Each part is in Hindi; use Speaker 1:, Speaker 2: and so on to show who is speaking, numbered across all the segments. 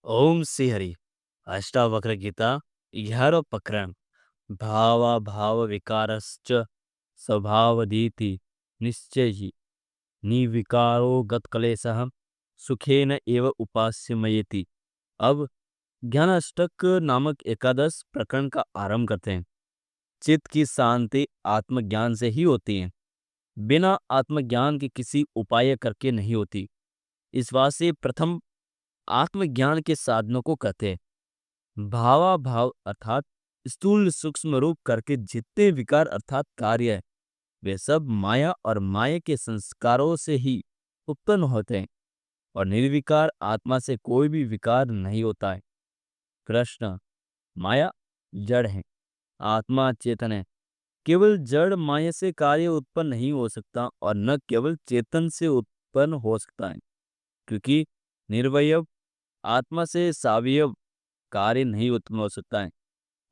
Speaker 1: ओम श्री हरि। अष्टावक्र गीता 11 प्रकरण। भाव विकारश्च स्वभावदीति निश्चयी निर्विकारो गतक्लेशः सुखेन एव उपास्यमयेति। अब ज्ञान अष्टक नामक एकादश प्रकरण का आरंभ करते हैं। चित्त की शांति आत्मज्ञान से ही होती है, बिना आत्मज्ञान के किसी उपाय करके नहीं होती। इस बात से प्रथम आत्मज्ञान के साधनों को कहते हैं। भावाभाव अर्थात स्थूल सूक्ष्म रूप करके जितने विकार अर्थात कार्य है, वे सब माया और माया के संस्कारों से ही उत्पन्न होते हैं और निर्विकार आत्मा से कोई भी विकार नहीं होता है। प्रश्न। माया जड़ है, आत्मा चेतन है। केवल जड़ माया से कार्य उत्पन्न नहीं हो सकता और न केवल चेतन से उत्पन्न हो सकता है, क्योंकि निर्वयव आत्मा से सावयव कार्य नहीं उत्पन्न हो सकता है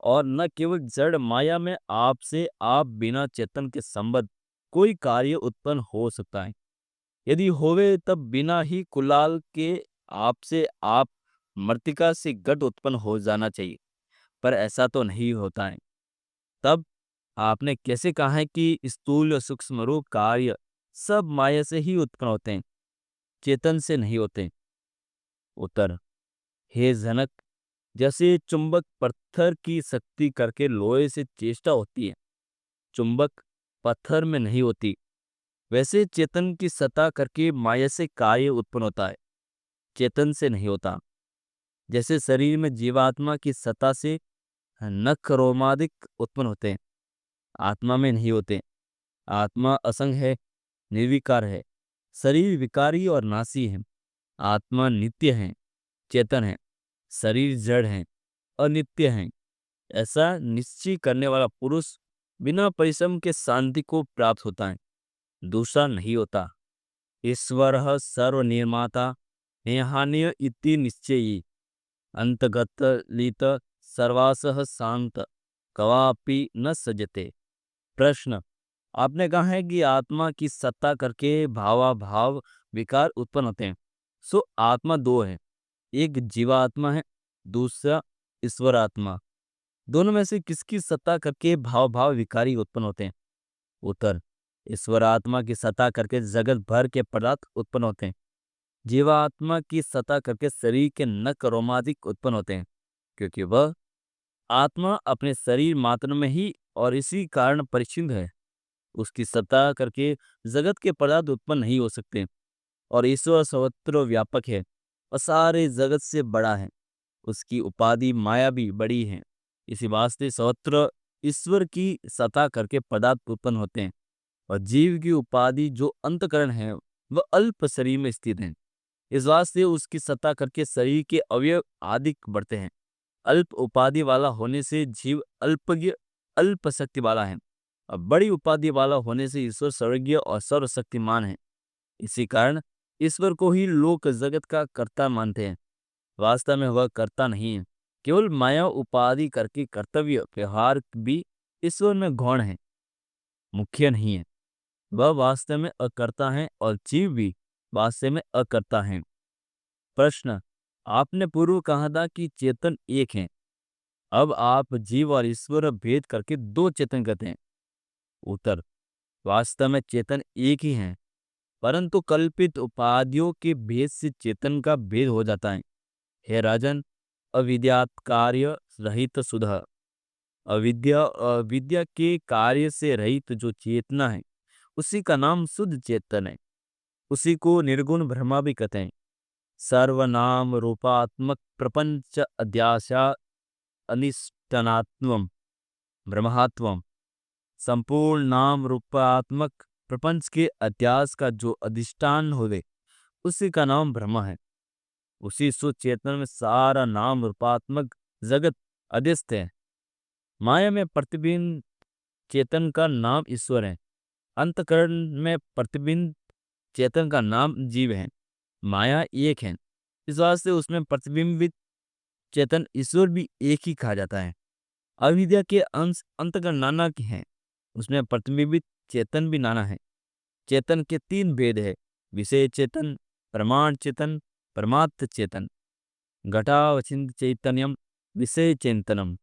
Speaker 1: और न केवल जड़ माया में आप से आप बिना चेतन के संबद्ध कोई कार्य उत्पन्न हो सकता है। यदि होवे तब बिना ही कुलाल के आप से आप मृतिका से घट उत्पन्न हो जाना चाहिए, पर ऐसा तो नहीं होता है। तब आपने कैसे कहा है कि स्थूल और सूक्ष्म रूप कार्य सब माया से ही उत्पन्न होते हैं, चेतन से नहीं होते? उत्तर। हे जनक, जैसे चुंबक पत्थर की शक्ति करके लोहे से चेष्टा होती है, चुंबक पत्थर में नहीं होती, वैसे चेतन की सत्ता करके माया से कार्य उत्पन्न होता है, चेतन से नहीं होता। जैसे शरीर में जीवात्मा की सत्ता से नख रोमादिक उत्पन्न होते हैं, आत्मा में नहीं होते। आत्मा असंग है, निर्विकार है, शरीर विकारी और नासी है। आत्मा नित्य है, चेतन है, शरीर जड़ है, अनित्य है। ऐसा निश्चय करने वाला पुरुष बिना परिश्रम के शांति को प्राप्त होता है, दूसरा नहीं होता। ईश्वर सर्वनिर्माता नेहान्य इति निश्चयी अंतगत लित सर्वासह शांत कवापि न सजते। प्रश्न। आपने कहा है कि आत्मा की सत्ता करके भावाभाव विकार उत्पन्न होते हैं। सो आत्मा दो है, एक जीवात्मा है, दूसरा ईश्वर आत्मा। दोनों में से किसकी सत्ता करके भाव भाव विकारी उत्पन्न होते हैं? उत्तर। ईश्वर आत्मा की सत्ता करके जगत भर के पदार्थ उत्पन्न होते हैं। जीवात्मा की सत्ता करके शरीर के नख रोमादिक उत्पन्न होते हैं, क्योंकि वह आत्मा अपने शरीर मात्र में ही और इसी कारण परिचिन्न है। उसकी सत्ता करके जगत के पदार्थ उत्पन्न नहीं हो सकते और ईश्वर सर्वत्र व्यापक है और सारे जगत से बड़ा है। उसकी उपाधि माया भी बड़ी है। इसी वास्ते सर्वत्र ईश्वर की सत्ता करके पदार्थ उत्पन्न होते हैं और जीव की उपाधि जो अंतकरण है वह अल्प शरीर में स्थित है। इस वास्ते उसकी सत्ता करके शरीर के अवयव आदि बढ़ते हैं। अल्प उपाधि वाला होने से जीव अल्पज्ञ अल्प शक्ति वाला है और बड़ी उपाधि वाला होने से ईश्वर सर्वज्ञ और सर्वशक्तिमान है। इसी कारण ईश्वर को ही लोक जगत का कर्ता मानते हैं। वास्तव में वह कर्ता नहीं है, केवल माया उपाधि करके कर्तव्य व्यवहार भी ईश्वर में गौण है, मुख्य नहीं है। वह वास्तव में अकर्ता है और जीव भी वास्तव में अकर्ता है। प्रश्न। आपने पूर्व कहा था कि चेतन एक है, अब आप जीव और ईश्वर भेद करके दो चेतन कहते हैं। उत्तर। वास्तव में चेतन एक ही है, परंतु कल्पित उपाधियों के भेद से चेतन का भेद हो जाता है। हे राजन, अविद्यात कार्य रहित सुधा, अविद्या के कार्य से रहित जो चेतना है उसी का नाम शुद्ध चेतन है। उसी को निर्गुण ब्रह्मा भी कहते हैं। सर्वनाम रूपात्मक प्रपंच अध्यासा अनिष्टनात्वम ब्रह्मात्वम। संपूर्ण नाम रूपात्मक प्रपंच के अध्यास का जो अधिष्ठान होवे उसी का नाम ब्रह्म है। उसी सुचेतन में सारा नाम रूपात्मक जगत अध्यस्त है। माया में प्रतिबिंब चेतन का नाम ईश्वर है। अंतकरण में प्रतिबिंब चेतन का नाम जीव है। माया एक है, इस वास्ते उसमें प्रतिबिंबित चेतन ईश्वर भी एक ही कहा जाता है। अविद्या के अंश अंतकरण नाना के हैं, उसमें प्रतिबिंबित चेतन भी नाना है। चेतन के तीन भेद है, विषय चेतन, प्रमाण चेतन, परमार्थ चेतन। घटावचिंत चैतन्यम विषय चेतनम।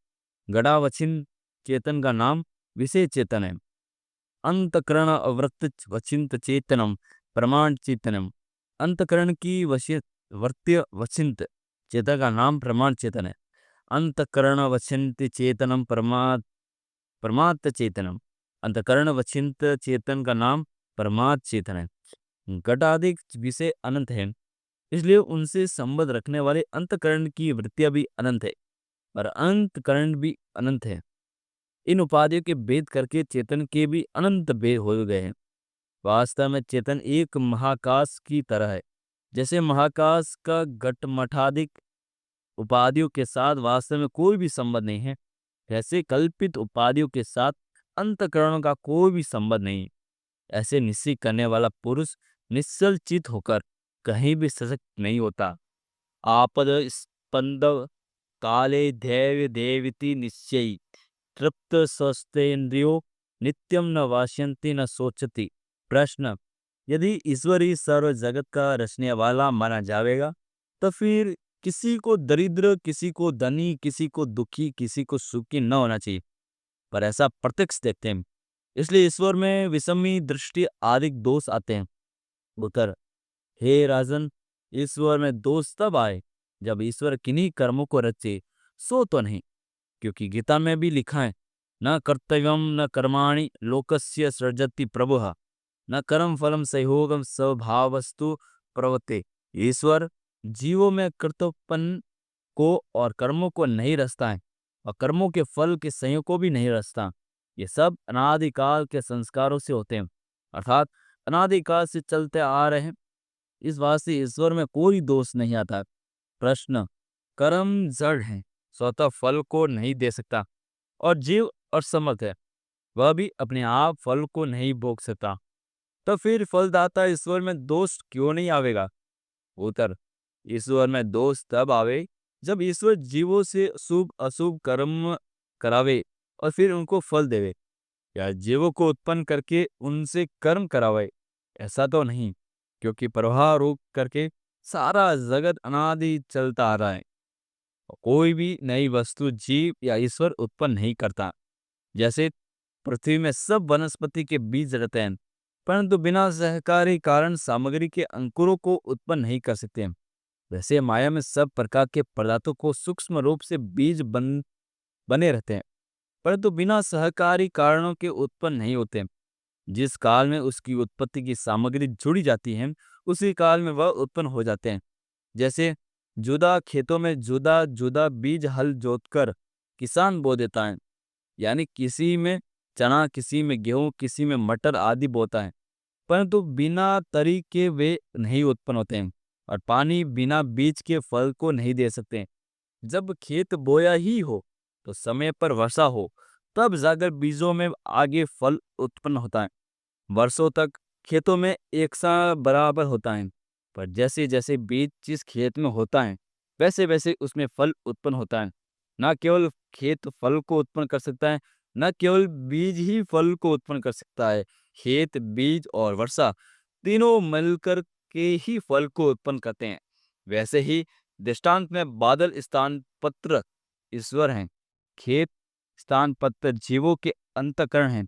Speaker 1: घटावचिंत चेतन का नाम विषय चेतन है। अंतकरण अवृत्त वचिंत चेतनम प्रमाण चेतनम। अंतकरण की वश्य वर्त्य वचिंत चेतन का नाम प्रमाण चेतन है। अंतकरण वचिंत चेतनम परमात्म चेतनम। अंतकरण वचिंत चेतन का नाम परमात्म चेतन है। घटाधिक विषय अनंत है, इसलिए उनसे संबंध रखने वाले अंतकरण की वृत्तियां भी अनंत है और अंतकरण भी अनंत है। इन उपाधियों के भेद करके चेतन के भी अनंत भेद हो गए हैं। वास्तव में चेतन एक महाकाश की तरह है। जैसे महाकाश का घटमठाधिक उपाधियों के साथ वास्तव में कोई भी संबंध नहीं है, ऐसे कल्पित उपाधियों के साथ अंतकरणों का कोई भी संबंध नहीं। ऐसे निश्चय करने वाला पुरुष निश्चल चित होकर कहीं भी सशक्त नहीं होता। आपद स्पंदव काले दैव देवति निश्चयी तृप्त स्वस्थेन्द्रियो नित्यम न वाष्यंति न सोचती। प्रश्न, यदि ईश्वर ही सर्व जगत का रचने वाला माना जाएगा तो फिर किसी को दरिद्र, किसी को धनी, किसी को दुखी, किसी को सुखी न होना चाहिए। पर ऐसा प्रत्यक्ष देखते हैं, इसलिए ईश्वर में विषमी दृष्टि आदि दोष आते हैं। उत्तर, हे राजन, ईश्वर में दोष तब आए जब ईश्वर किन्हीं कर्मों को रचे, सो तो नहीं। क्योंकि गीता में भी लिखा है, न कर्तव्यम न कर्माणि लोकस्य सृजति प्रभुः न कर्म फलम संयोगम स्वभावस्तु प्रवर्ते। ईश्वर जीवों में कर्तव्यपन को और कर्मों को नहीं रचता है और कर्मों के फल के संयोग को भी नहीं रचता। ये सब अनादिकाल के संस्कारों से होते हैं, अर्थात अनादिकाल से चलते आ रहे हैं। इस बात से ईश्वर में कोई दोष नहीं आता। प्रश्न, कर्म जड़ है, स्वतः फल को नहीं दे सकता और जीव असमर्थ है, वह भी अपने आप फल को नहीं भोग सकता, तो फिर फलदाता ईश्वर में दोष क्यों नहीं आवेगा? उत्तर, ईश्वर में दोष तब आवे जब ईश्वर जीवों से शुभ अशुभ कर्म करावे और फिर उनको फल देवे, या जीवों को उत्पन्न करके उनसे कर्म करावे। ऐसा तो नहीं, क्योंकि प्रवाह रोक करके सारा जगत अनादि चलता आ रहा है। कोई भी नई वस्तु जीव या ईश्वर उत्पन्न नहीं करता। जैसे पृथ्वी में सब वनस्पति के बीज रहते हैं, परंतु बिना सहकारी कारण सामग्री के अंकुरों को उत्पन्न नहीं कर सकते हैं, वैसे माया में सब प्रकार के पदार्थों को सूक्ष्म रूप से बीज बने रहते हैं, परंतु बिना सहकारी कारणों के उत्पन्न नहीं होते। जिस काल में उसकी उत्पत्ति की सामग्री जुड़ी जाती है, उसी काल में वह उत्पन्न हो जाते हैं। जैसे जुदा खेतों में जुदा जुदा बीज हल जोतकर किसान बो देता है, यानी किसी में चना, किसी में गेहूं, किसी में मटर आदि बोता है, परंतु बिना तरी के वे नहीं उत्पन्न होते हैं और पानी बिना बीज के फल को नहीं दे सकते। जब खेत बोया ही हो तो समय पर वर्षा हो, तब जाकर बीजों में आगे फल उत्पन्न होता है। वर्षों तक खेतों में एक सा बराबर होता है, पर जैसे जैसे बीज जिस खेत में होता है वैसे वैसे उसमें फल उत्पन्न होता है। न केवल खेत फल को उत्पन्न कर सकता है, न केवल बीज ही फल को उत्पन्न कर सकता है, खेत, बीज और वर्षा तीनों मिलकर के ही फल को उत्पन्न करते हैं। वैसे ही दृष्टांत में बादल स्थान पत्र ईश्वर हैं, खेत स्थान पत्र जीवों के अंतःकरण हैं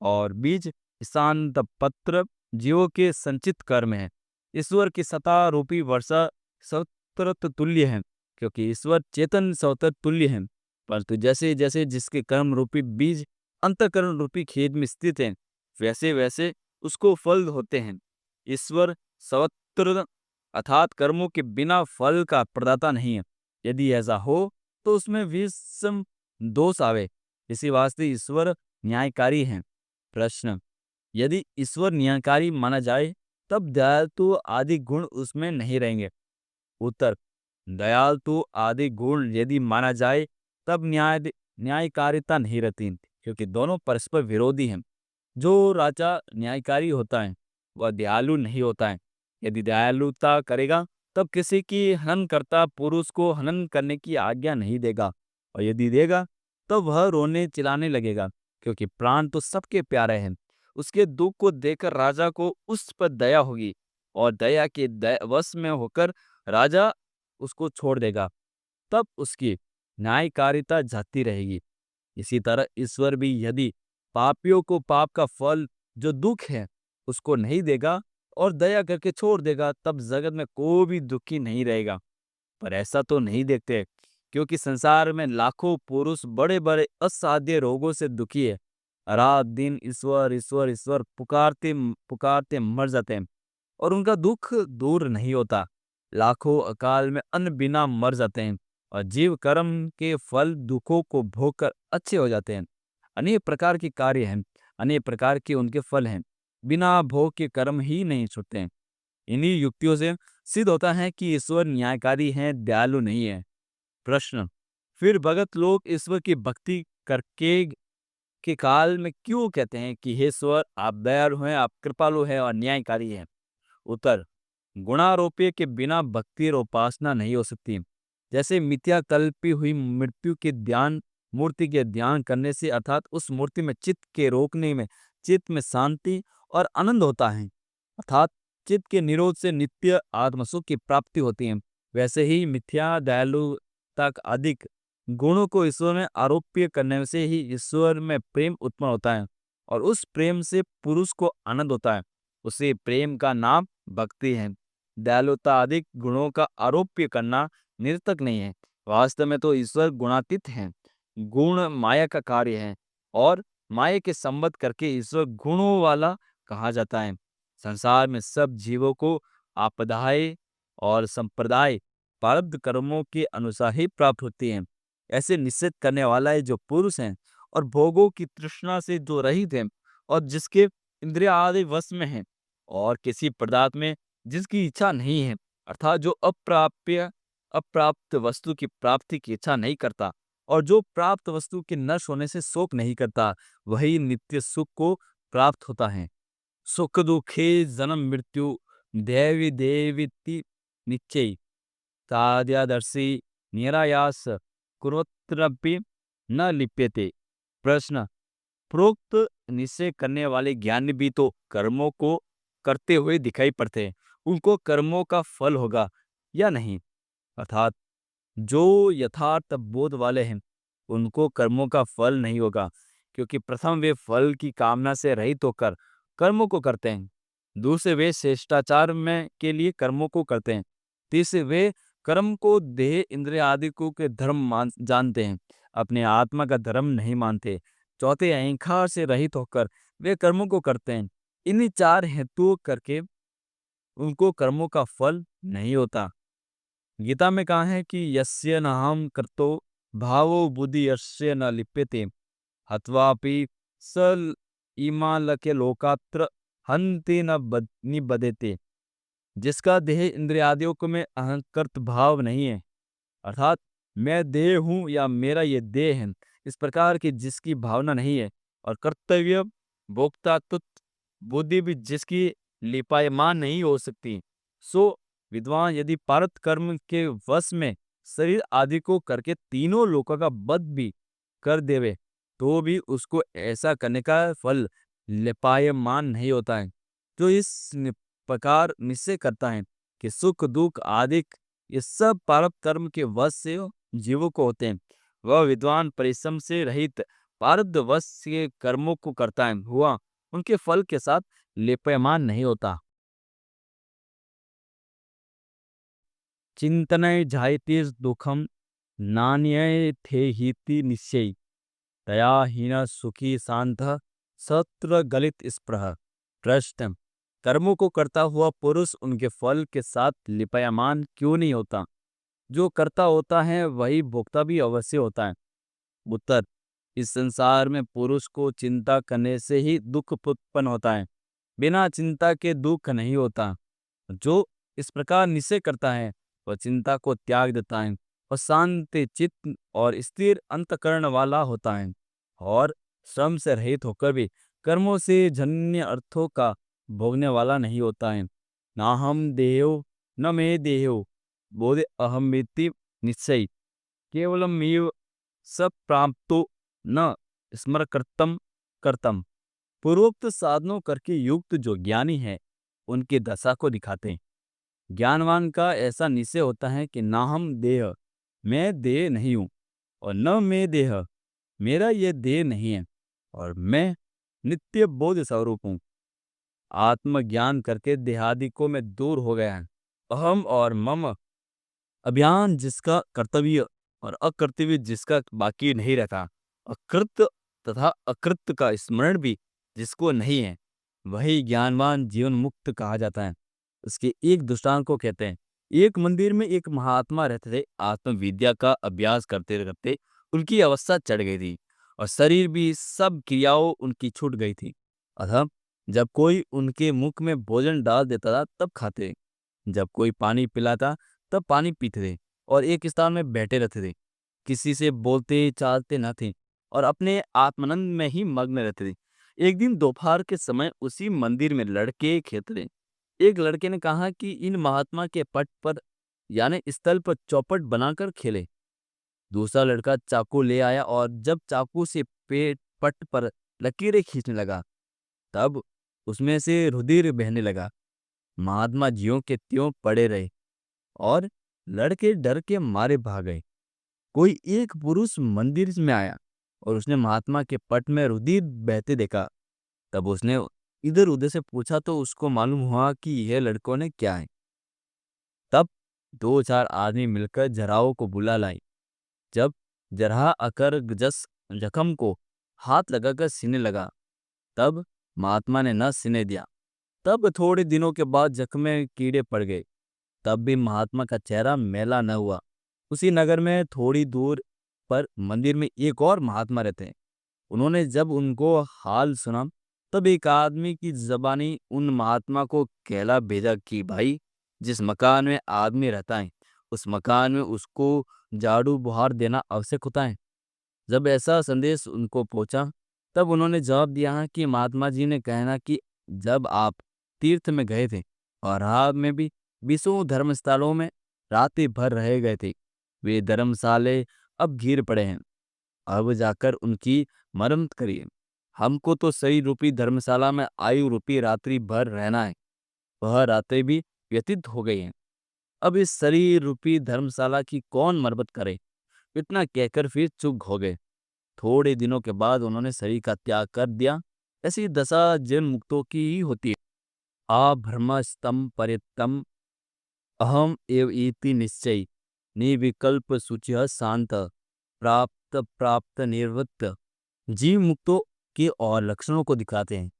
Speaker 1: और बीज स्थान पत्र जीवों के संचित कर्म हैं। ईश्वर की सत्ता रूपी वर्षा सौत्रत तुल्य है, क्योंकि ईश्वर चेतन सौतर तुल्य है, परंतु जैसे जैसे जिसके कर्म रूपी बीज अंतःकरण रूपी खेत में स्थित हैं, वैसे वैसे उसको फल होते हैं। ईश्वर सवत्र अर्थात कर्मों के बिना फल का प्रदाता नहीं है। यदि ऐसा हो तो उसमें विषम दोष आवे। इसी वास्ते ईश्वर न्यायकारी है। प्रश्न, यदि ईश्वर न्यायकारी माना जाए तब दयालु आदि गुण उसमें नहीं रहेंगे। उत्तर, दयालु आदि गुण यदि माना जाए तब न्यायकारिता नहीं रहती, क्योंकि दोनों परस्पर विरोधी हैं। जो राजा न्यायकारी होता है वह दयालु नहीं होता है। यदि दयालुता करेगा तब किसी की हनन करता पुरुष को हनन करने की आज्ञा नहीं देगा, और यदि देगा तब वह रोने चिल्लाने लगेगा, क्योंकि प्राण तो सबके प्यारे हैं। उसके दुख को देखकर राजा को उस पर दया होगी और दया के वश में होकर राजा उसको छोड़ देगा। तब उसकी न्यायकारिता जाती रहेगी। इसी तरह ईश्वर भी यदि पापियों को पाप का फल जो दुख है उसको नहीं देगा और दया करके छोड़ देगा, तब जगत में कोई भी दुखी नहीं रहेगा। पर ऐसा तो नहीं देखते, क्योंकि संसार में लाखों पुरुष बड़े बड़े असाध्य रोगों से दुखी है। रात दिन ईश्वर ईश्वर ईश्वर पुकारते पुकारते मर जाते हैं और उनका दुख दूर नहीं होता। लाखों अकाल में अन्न बिना मर जाते हैं और जीव कर्म के फल दुखों को भोग कर अच्छे हो जाते हैं। अनेक प्रकार के कार्य हैं, अनेक प्रकार के उनके फल हैं। बिना भोग के कर्म ही नहीं छूटते हैं। इन्हीं युक्तियों से सिद्ध होता है कि ईश्वर न्यायकारी है, दयालु नहीं है। प्रश्न: फिर भगत लोग ईश्वर की भक्ति करके के काल में क्यों कहते हैं कि हे ईश्वर, आप दयालु हैं, आप कृपालु हैं और न्यायकारी हैं? उत्तर: गुणारोप्य के बिना भक्ति और उपासना नहीं हो सकती। जैसे मिथ्या कल्पी हुई मृत्यु के ध्यान मूर्ति के ध्यान करने से अर्थात उस मूर्ति में चित्त के रोकने में चित्त में शांति और आनंद होता है, अर्थात चित्त के निरोध से नित्य आत्मसुख की प्राप्ति होती है, वैसे ही मिथ्या दयालुता अधिक गुणों को ईश्वर में आरोप्य करने से ही ईश्वर में प्रेम उत्पन्न होता है और उस प्रेम से पुरुष को आनंद होता है। उसी प्रेम का नाम भक्ति है। दयालुता अधिक गुणों का आरोप्य करना निरर्थक नहीं है। वास्तव में तो ईश्वर गुणातीत है। गुण माया का कार्य है और माया के संबंध करके ईश्वर गुणों वाला कहा जाता है। संसार में सब जीवों को आपदाएं और संप्रदाय प्रारब्ध कर्मों के अनुसार ही प्राप्त होती हैं। ऐसे निश्चित करने वाला है जो पुरुष हैं और भोगों की तृष्णा से जो रहित हैं और जिसके इंद्रिय आदि वश में हैं और किसी पदार्थ में जिसकी इच्छा नहीं है, अर्थात जो अप्राप्त वस्तु की प्राप्ति की इच्छा नहीं करता और जो प्राप्त वस्तु के नष्ट होने से शोक नहीं करता, वही नित्य सुख को प्राप्त होता है। सुख दुखे जन्म मृत्यु देवी देवीति निश्चय ताद्यादर्शी निरायास कुरोत्रपि न लिप्यते। प्रश्न: प्रोक्त निश्चय करने वाले ज्ञानी भी तो कर्मों को करते हुए दिखाई पड़ते हैं, उनको कर्मों का फल होगा या नहीं? अर्थात जो यथार्थ बोध वाले हैं उनको कर्मों का फल नहीं होगा, क्योंकि प्रथम वे फल की कामना से रहित होकर कर्मों को करते हैं, दूसरे वे शिष्टाचार में के लिए कर्मों को करते हैं, तीसरे वे कर्म को देह इंद्रिय आदि को के धर्म मान जानते हैं, अपने आत्मा का धर्म नहीं मानते, चौथे अहंकार से रहित होकर वे कर्मों को करते हैं। इन्हीं चार हेतुओं करके उनको कर्मों का फल नहीं होता। गीता में कहा है कि यस्य नाहं कर्तो भावो बुद्धि यस्य न लिप्यते हत्वापि स इमालके लोकात्र हन्ति न निबध्यते। जिसका देह इंद्रियादियों को में अहंकृत भाव नहीं है, अर्थात मैं देह हूँ या मेरा ये देह है, इस प्रकार की जिसकी भावना नहीं है और कर्तव्य भोक्ता बुद्धि भी जिसकी लिपायमान नहीं हो सकती, सो विद्वान यदि पारत कर्म के वश में शरीर आदि को करके तीनों लोकों का वध भी कर देवे तो भी उसको ऐसा करने का फल लिपायमान नहीं होता है। जो इस प्रकार निश्चय करता है कि सुख दुख आदि ये सब पारब कर्म के वश से जीवों को होते हैं, वह विद्वान परिश्रम से रहित पारब्ध वश के कर्मों को करता है हुआ उनके फल के साथ लेप्यमान नहीं होता। चिंतनय जायते दुखम नान्य थे हिति निश्चय दया हीन सुखी शांत सत्र गलित स्पृह। प्रश्न: कर्मों को करता हुआ पुरुष उनके फल के साथ लिपायमान क्यों नहीं होता? जो करता होता है वही भोक्ता भी अवश्य होता है। उत्तर: इस संसार में पुरुष को चिंता करने से ही दुख उत्पन्न होता है, बिना चिंता के दुख नहीं होता। जो इस प्रकार निश्चय करता है वह चिंता को त्याग देता है और शांत चित्त और स्थिर अंतःकरण वाला होता है और श्रम से रहित होकर भी कर्मों से जन्य अर्थों का भोगने वाला नहीं होता है। ना हम देहो न मे देहो बोधे अहमिति निश्चय केवलम सब प्राप्तो न स्मरकर्तम कर्तम। पूर्वोक्त साधनों करके युक्त जो ज्ञानी है उनकी दशा को दिखाते हैं। ज्ञानवान का ऐसा निश्चय होता है कि ना हम देह मैं देह नहीं हूँ और न मैं देह, मेरा ये देह नहीं है और मैं नित्य बोध स्वरूप हूँ। आत्मज्ञान करके देहादि को मैं दूर हो गया है। अहम और मम अभियान जिसका कर्तव्य और अकर्तव्य जिसका बाकी नहीं रहता, अकृत तथा अकृत का स्मरण भी जिसको नहीं है, वही ज्ञानवान जीवन मुक्त कहा जाता है। उसके एक दृष्टांत को कहते हैं। एक मंदिर में एक महात्मा रहते थे। आत्मविद्या का अभ्यास करते करते उनकी अवस्था चढ़ गई थी और शरीर भी सब क्रियाओं उनकी छूट गई थी। अतः जब कोई उनके मुख में भोजन डाल देता था तब खाते, जब कोई पानी पिलाता तब पानी पीते थे और एक स्थान में बैठे रहते थे। किसी से बोलते चालते न थे और अपने आत्मानंद में ही मग्न रहते थे। एक दिन दोपहर के समय उसी मंदिर में लड़के खेलते थे। एक लड़के ने कहा कि इन महात्मा के पट पर यानी स्थल पर चौपट बनाकर खेले। दूसरा लड़का चाकू ले आया और जब चाकू से पेट पट पर लकीरें खींचने लगा तब उसमें से रुधिर बहने लगा। महात्मा ज्यों के त्यों पड़े रहे और लड़के डर के मारे भाग गए। कोई एक पुरुष मंदिर में आया और उसने महात्मा के पट में रुधिर बहते देखा। तब उसने इधर उधर से पूछा तो उसको मालूम हुआ कि यह लड़कों ने क्या है। तब दो चार आदमी मिलकर जराओं को बुला लाई। जब जरहा अकर जस जख्म को हाथ लगाकर सीने लगा तब महात्मा ने न सीने दिया। तब थोड़े दिनों के बाद जख्म में कीड़े पड़ गए। तब भी महात्मा का चेहरा मैला न हुआ। उसी नगर में थोड़ी दूर पर मंदिर में एक और महात्मा रहते हैं। उन्होंने जब उनको हाल सुना तब एक आदमी की जबानी उन महात्मा को कहला भेजा कि भाई, जिस मकान में आदमी रहता है उस मकान में उसको झाड़ू बुहार देना आवश्यक होता है। जब ऐसा संदेश उनको पहुंचा तब उन्होंने जवाब दिया कि महात्मा जी ने कहना कि जब आप तीर्थ में गए थे और राह में भी 20 धर्मस्थलों में रातें भर रह गए थे, वे धर्मशाले अब घिर पड़े हैं। अब जाकर उनकी मरम्मत करिए। हमको तो शरीर रूपी धर्मशाला में आयु रूपी रात्रि भर रहना है। वह रातें भी व्यतीत हो गई हैं। अब इस शरीर रूपी धर्मशाला की कौन मरम्मत करे। इतना कहकर फिर चुप हो गए। थोड़े दिनों के बाद उन्होंने शरीर का त्याग कर दिया। ऐसी दशा जिन मुक्तों की ही होती है। आभ्रमस्तम परितम अहम एव इति निश्चय निर्विकल्प शुचि शांत प्राप्त प्राप्त निर्वृत्त। जीव मुक्तों के और लक्षणों को दिखाते हैं।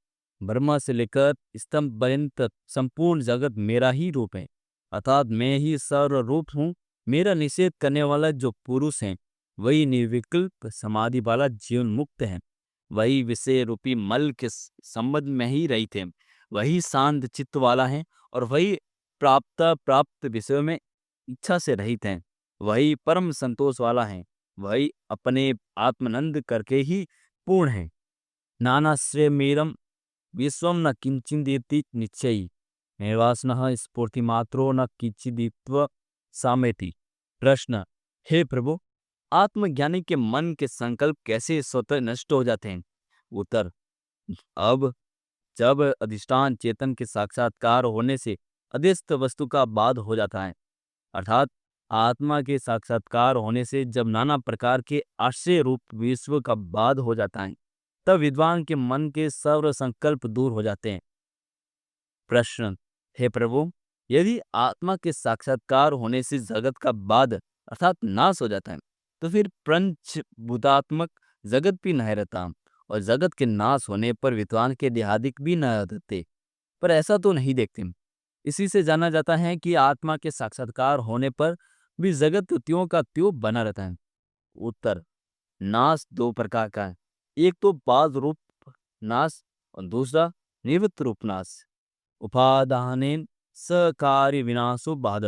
Speaker 1: ब्रह्मा से लेकर स्तंभ पर्यंत संपूर्ण जगत मेरा ही रूप है, अर्थात मैं ही सर्व रूप हूँ। मेरा निषेध करने वाला जो पुरुष है वही निर्विकल्प समाधि वाला जीवन मुक्त है। वही विषय रूपी मल के संबंध में ही रहित है। वही शांत चित्त वाला है और वही प्राप्त विषयों में इच्छा से रहित है। वही परम संतोष वाला है। वही अपने आत्मानंद करके ही पूर्ण है। नानाश्रय मेरम विश्वम न किंचिदेति निश्चयी निर्वासनः स्फूर्ति मात्रो न किंचिदित्व सामेति। प्रश्न, हे प्रभु, आत्मज्ञानी के मन के संकल्प कैसे स्वतः नष्ट हो जाते हैं? उत्तर, अब जब अधिष्ठान चेतन के साक्षात्कार होने से अध्यस्त वस्तु का बाध हो जाता है, अर्थात आत्मा के साक्षात्कार होने से जब नाना प्रकार के आश्रय रूप विश्व का बाध हो जाता है, तब विद्वान के मन के सर्व संकल्प दूर हो जाते हैं। प्रश्न, हे प्रभु, यदि आत्मा के साक्षात्कार होने से जगत का बाध अर्थात नाश हो जाता है तो फिर पंचभूतात्मक जगत भी नहीं रहता और जगत के नाश होने पर विद्वान के देहादिक भी न रहते। पर ऐसा तो नहीं देखते। इसी से जाना जाता है कि आत्मा के साक्षात्कार होने पर भी जगत त्यों का त्यों बना रहता है। उत्तर, नाश दो प्रकार का है। एक तो बाध रूप नाश और दूसरा निवृत्त रूप नाश। उपादानेन सकार्य विनाशो बाध।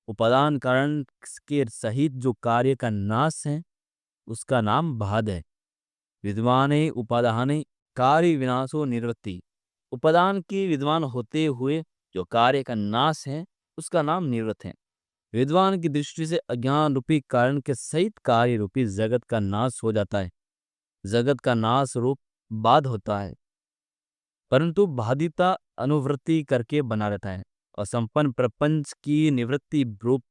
Speaker 1: उपादान कारण के सहित जो कार्य का नाश है उसका नाम बाध है। विद्वाने उपादाने कार्य विनाशो निवृत्ति। उपादान की विद्वान होते हुए जो कार्य का नाश है उसका नाम निवृत्त है। विद्वान की दृष्टि से अज्ञान रूपी कारण के सहित कार्य रूपी जगत का नाश हो जाता है। जगत का नाश रूप बाध होता है, परंतु बाधिता अनुवृत्ति करके बना रहता है और संपन्न प्रपंच की निवृत्ति रूप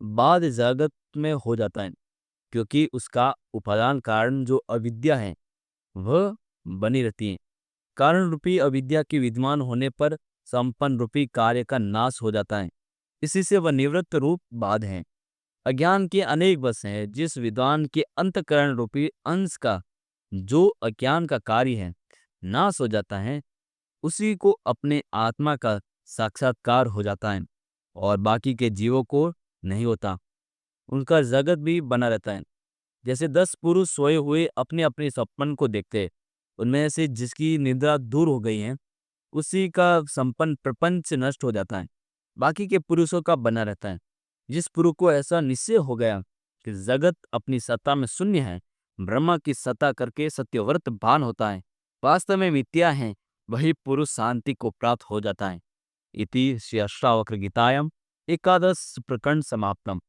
Speaker 1: बाद जगत में हो जाता है, क्योंकि उसका उपादान कारण जो अविद्या है वह बनी रहती है। कारण रूपी अविद्या के विद्यमान होने पर संपन्न रूपी कार्य का नाश हो जाता है। इसी से वह निवृत्त रूप बाध है। अज्ञान के अनेक वश हैं। जिस विद्वान के अंतःकरण रूपी अंश का जो अज्ञान का कार्य है नाश हो जाता है, उसी को अपने आत्मा का साक्षात्कार हो जाता है और बाकी के जीवों को नहीं होता। उनका जगत भी बना रहता है। जैसे 10 पुरुष सोए हुए अपने अपने सपन को देखते हैं, उनमें से जिसकी निद्रा दूर हो गई है उसी का संपन्न प्रपंच नष्ट हो जाता है, बाकी के पुरुषों का बना रहता है। जिस पुरुष को ऐसा निश्चय हो गया कि जगत अपनी सत्ता में शून्य है, ब्रह्मा की सत्ता करके सत्यव्रत भान होता है, वास्तव में मिथ्या है, वही पुरुष शांति को प्राप्त हो जाता है। इति श्री अष्टावक्र गीतायाम एकादश प्रकरण समाप्तम।